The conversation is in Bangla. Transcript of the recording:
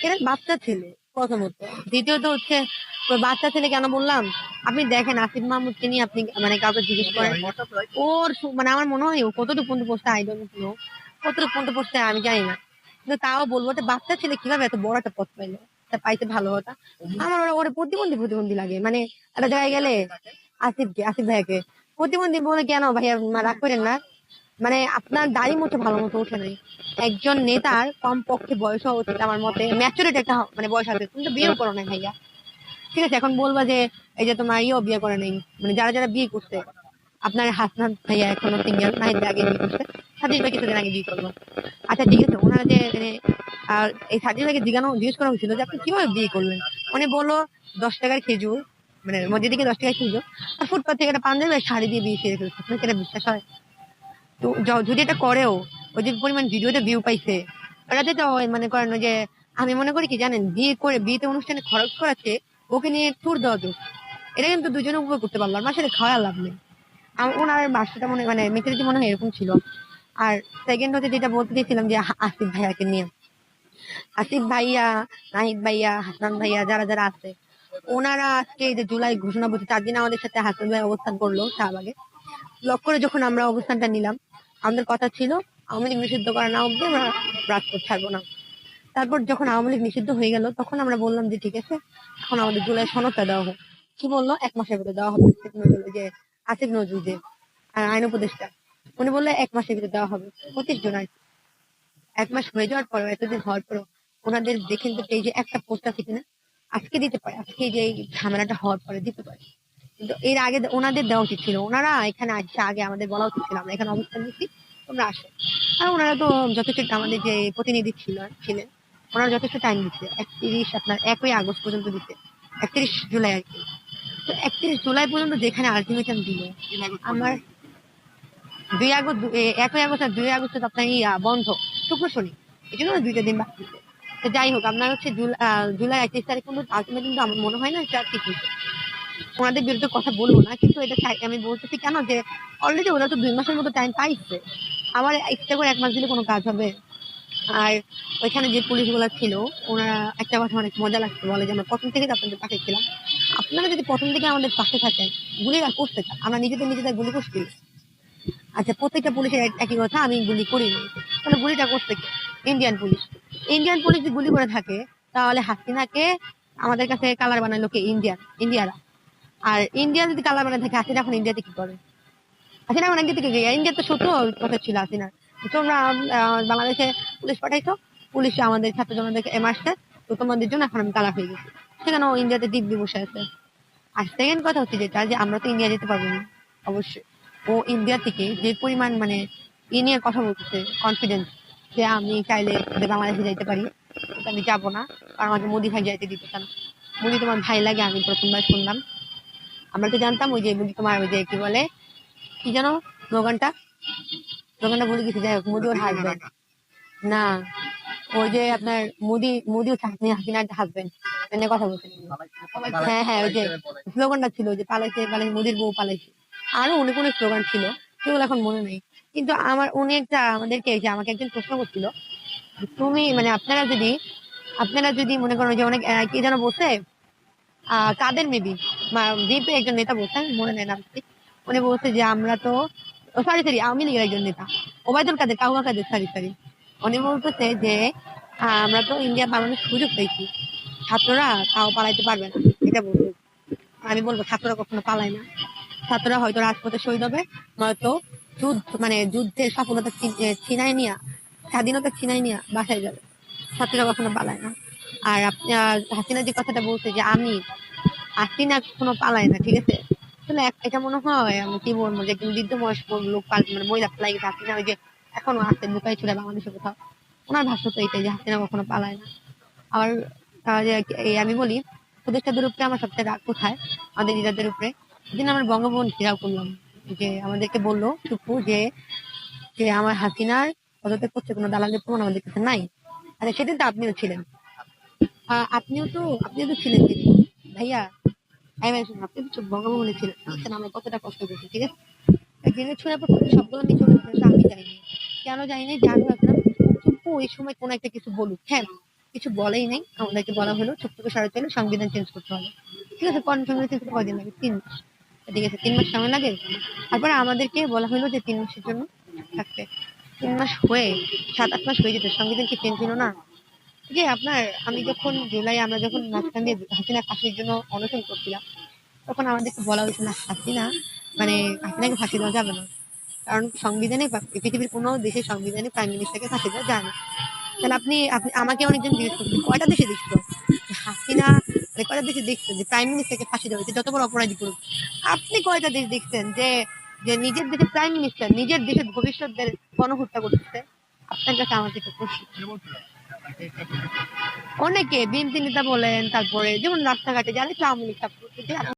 এটা বাচ্চা ছেলে প্রথমত। দ্বিতীয়ত হচ্ছে ওই বাচ্চা ছেলে কেন বললাম, আপনি দেখেন আসিফ মাহমুদকে নিয়ে আপনি মানে কাউকে জিজ্ঞেস করেন ওর মানে আমার মনে হয় ও কতটুকু পর্যন্ত পৌঁছতে আই ডোন্ট নো, কতটুকু পর্যন্ত পৌঁছতে আমি জানি না, কিন্তু তাও বলবো একটা বাচ্চা ছেলে কিভাবে এত বড় একটা পথ পাইলো, তা পাইতে ভালো কথা। আমার ওরা প্রতিবন্ধী প্রতিবন্ধী লাগে, মানে একটা জায়গায় গেলে আসিফ ভাইয়াকে প্রতিবন্ধী বলে কেন ভাইয়া রাগ করেন না, মানে আপনার দাড়ি মতো ভালো মতো ওঠে নাই। একজন নেতার কমপক্ষে বয়স হওয়া উচিত আমার মতে, ম্যাচুরিটি একটা মানে বয়স আছে, তুমি তো বিয়েও করো নাই ভাইয়া। ঠিক আছে, এখন বলবা যে এই যে তোমার ইয়েও বিয়ে করে নাই, মানে যারা যারা বিয়ে করছে, আপনার হাসনাত ভাইয়া এখনো সিঙ্গেল, নাহিদ আগে বিয়ে করছে, সাজিদ ভাই কিছুদিন আগে বিয়ে করলো। আচ্ছা ঠিক আছে, ওনারা যে মানে এই সাজিদ ভাইকে জিজ্ঞেস করা হয়েছিল যে আপনি কিভাবে বিয়ে করলেন, উনি বললো 10 টাকার খেজুর, মানে মসজিদ থেকে 10 টাকার খেজুর আর ফুটপাথ থেকে একটা পাঞ্জাবি আর শাড়ি দিয়ে বিয়ে সেরে ফেলছে। আপনার সেটা বিশ্বাস হয়? তো যদি এটা করেও ওই যে পরিমাণ ভিডিওতে ভিউ পাইছে, ওটাতে তো মনে করেন যে, আমি মনে করি কি জানেন, বিয়ে করে বিয়েতে অনুষ্ঠানে খরচ করাচ্ছে ওকে নিয়ে ট্যুর দেওয়া দোষ। এটা কিন্তু দুজনে উপভোগ করতে পারলো, আমার সাথে খাওয়া লাভ নেই। ওনার বাসাটা মানে মেন্টালিটি মনে হয় এরকম ছিল। আর সেকেন্ড হচ্ছে যেটা বলতে চাইছিলাম যে আসিফ ভাইয়াকে নিয়ে, আসিফ ভাইয়া, নাহিদ ভাইয়া, হাসান ভাইয়া, যারা যারা আছে, ওনারা আজকে এই যে জুলাই ঘোষণা বলছে 4 দিন আমাদের সাথে হাসান ভাই অবস্থান করলো শাহবাগে। লক্ষ্যরে যখন আমরা অবস্থানটা নিলাম, আমাদের কথা ছিল আওয়ামী লীগ নিষিদ্ধ করা না অব্দি আমরা রাজপথ ছাড়বো না। তারপর যখন আওয়ামী লীগ নিষিদ্ধ হয়ে গেল, তখন আমরা বললাম যে ঠিক আছে, এখন আমাদের জুলাই সনদটা দেওয়া হোক। কি বললো, 1 মাসের ভিতরে দেওয়া হবে। যে আসিফ নজরুল যে আইন উপদেষ্টা, উনি বললে 1 মাসের ভিতরে দেওয়া হবে। 25 জন আর কি। 1 মাস হয়ে যাওয়ার পর, এতদিন হওয়ার পর ওনাদের দেখেন তো এই যে একটা পোস্ট আছে কিনা, আজকে দিতে পারে, আজকে যে এই ঝামেলাটা হওয়ার পরে দিতে পারে, কিন্তু এর আগে ওনাদের দেওয়া উচিত ছিল। ওনারা এখানে আসছে আগে, আমাদের বলা উচিত ছিল আমরা এখানে অবস্থান নিচ্ছি, তোমরা আসো। আর ওনারা তো যথেষ্ট, আমাদের যে প্রতিনিধি ছিলেন, ওনারা যথেষ্ট টাইম দিচ্ছে, 1 আগস্ট পর্যন্ত দিচ্ছে, 31 জুলাই আর কি। তো 31 জুলাই পর্যন্ত যেখানে আলটিমেটাম দিল, আমার 2 আগস্ট, 1 আগস্ট আর 2 আগস্ট আপনার বন্ধ, শুক্র শনি, এই জন্য 2টা দিন বাকি দিচ্ছে। তো যাই হোক, আপনার হচ্ছে জুলাই 31 তারিখ পর্যন্ত আলটিমেটাম, কিন্তু আমার মনে হয় না এটা ঠিক হয়েছে। ওনাদের বিরুদ্ধে কথা বলবো না, কিন্তু এটা আমি বলতেছি কেন যে অলরেডি ওরা তো 2 মাসের মতো টাইম পাইছে। আমার ইচ্ছা করে 1 মাস দিলে কোনো কাজ হবে? আর ওইখানে যে পুলিশ গুলা ছিল, ওনারা একটা কথা অনেক মজা লাগছে, বলে যে আমরা প্রথম থেকে আপনাদের পাশে ছিলাম, আপনারা যদি প্রথম থেকে আমাদের পাশে থাকেন, গুলি আর করতে চান, আমরা নিজেদের গুলি করছি। আচ্ছা, প্রত্যেকটা পুলিশের একই কথা, আমি গুলি করিনি, তাহলে গুলিটা করতে কে? Indian police. ইন্ডিয়ান পুলিশ যদি গুলি করে থাকে, তাহলে হাসিনাকে আমাদের কাছে কালার বানালো কে? ইন্ডিয়ারা। আর ইন্ডিয়া যদি কালার বানায় থাকে, হাসিনা এখন ইন্ডিয়াতে কি করে? হাসিনা এখন ইন্ডিয়া থেকে গিয়ে, ইন্ডিয়া তো সত্য কথা ছিল হাসিনা, তোমরা বাংলাদেশে পুলিশ পাঠাইছো, পুলিশ আমাদের ছাত্র জনতাকে মারছে, তো তোমাদের জন্য এখন আমি কালার হয়ে গেছি। সেখানে ও ইন্ডিয়াতে দিব্যি বসে আছে। আর সেকেন্ড কথা হচ্ছে যেটা, যে আমরা তো ইন্ডিয়া যেতে পারবো না অবশ্যই। ও ইন্ডিয়া থেকে যে পরিমাণ মানে নিয়ে কথা বলতেছে, কনফিডেন্স, যে আমি চাইলে বাংলাদেশে যাইতে পারি, কিন্তু আমি যাবো না, কারণ আমাকে মোদি ভাই যাইতে দিতে চান। মোদি তোমার ভাই লাগে, আমি প্রথমবার শুনলাম। আমরা তো জানতাম ওই যে তোমার ওই যে কি বলে, কি যেন স্লোগানটা, বলে গেছি, যাই হোক, মোদি ওর হাজবেন্ড না, ওই যে আপনার মোদি হচ্ছে হাসিনার হাজবেন্ড, এনে কথা বলছেন। হ্যাঁ হ্যাঁ, ওই যে স্লোগানটা ছিল যে পালাইছে পালাইছে, মোদির বউ পালাইছে, আরো অনেক অনেক স্লোগান ছিল, সেগুলো এখন মনে নেই। কিন্তু উনি একটা আমাদেরকে, যে আমাকে একজন প্রশ্ন করছিল, তুমি মানে আপনারা যদি মনে করেন যে অনেক কি যেন বলছে, কাদের মেবি বিএনপির একজন নেতা বলছেন, মনে নেই নাম ঠিক, উনি বলছে যে আমরা তো, সরি আওয়ামী লীগের একজন নেতা, ওবায়দুল কাদের, কাউয়া কাদের, সরি, উনি বলতেছে যে আমরা তো ইন্ডিয়া পালানোর সুযোগ পেয়েছি, ছাত্ররা তাও পালাইতে পারবে না, এটা বলছে। আমি বলবো ছাত্ররা কখনো পালায় না, ছাত্ররা হয়তো রাজপথে শহীদ হবে, নয়তো যুদ্ধের সফলতা ছিনাই নিয়ে, স্বাধীনতা ছিনাই নিয়ে বাসায় যাবে, ছাত্ররা কখনো পালায় না। আর হাসিনা যে কথাটা বলছে যে আমি, হাসিনা কখনো পালায় না, ঠিক আছে, আসলে এটা মনে হয়, আমি কি বলবো, যে একজন বৃদ্ধ বয়স্ক লোক মানে মহিলা পালাই গেছে, হাসিনা ওই যে এখনো আছে লুকাই ছিল বাংলাদেশের কোথাও, ওনার ভাষ্য তো এইটাই যে হাসিনা কখনো পালায় না। আর আমি বলি, উপদেষ্টাদের উপরে আমার সবচেয়ে রাগ কোথায়, আমাদের লিডারদের উপরে। সেদিন আমার বঙ্গভবন ঘেরাও করলাম, যে আমাদেরকে বললো টুকু যে যে আমার হাসিনার পদত্যাগ করছে কোনো দালালের প্রমাণ আমাদের কাছে নাই। আরে সেদিন তো আপনিও ছিলেন, আপনিও তো ছিলেন সেদিন ভাইয়া। আপনি তো বঙ্গভবনে ছিলেন, বুঝছেন আমরা কতটা কষ্ট করছি, ঠিক আছে। জেনে শুনে পর সবগুলো নিয়ে চলে গেছেন, আমি যাইনি। কেন যাইনি জানো এখন? চুপ্পু ওই সময় কোন একটা কিছু বলুক, হ্যাঁ, কিছু বলেই নাই। আমাদেরকে বলা হলো চুপ করে সরাতে হলে সংবিধান চেঞ্জ করতে হবে। ঠিক আছে, সংবিধান চেঞ্জ করতে কয়দিন লাগে? ৩ মাস। ঠিক আছে, ৩ মাস সময় লাগে। তারপরে আমাদেরকে বলা হলো যে ৩ মাসের জন্য থাকতে। ৩ মাস হয়ে ৭-৮ মাস হয়ে যেত, সংবিধান কি চেঞ্জ হলো না? যে আপনার আমি যখন জুলাই আমরা যখন মাঝখান দিয়ে হাসিনা ফাঁসির জন্য অনশন করছিলাম, তখন আমাদেরকে বলা হয়েছিল হাসিনা মানে হাসিনাকে ফাঁসি দেওয়া যাবে না। কারণ সংবিধানে বা পৃথিবীর কোনো দেশের সংবিধানে প্রাইম মিনিস্টারকে ফাঁসি দেওয়া যায় না। তাহলে আপনি আপনি আমাকে অনেকজন জিজ্ঞেস করছেন কয়টা দেশে দেখছো যে হাসিনা, মানে কয়টা দেশে দেখছেন যে প্রাইম মিনিস্টারকে ফাঁসি দেওয়া হয়েছে, যত বড় অপরাধী করুক? আপনি কয়টা দেশ দেখছেন যে যে নিজের দেশের প্রাইম মিনিস্টার নিজের দেশের ভবিষ্যৎদের গণহত্যা করতেছে? আপনার কাছে আমার একটা প্রশ্ন। অনেকে বিএনপি নেতা বলেন, তারপরে যেমন রাস্তাঘাটে যারা একটু আওয়ামী লীগ support করছে,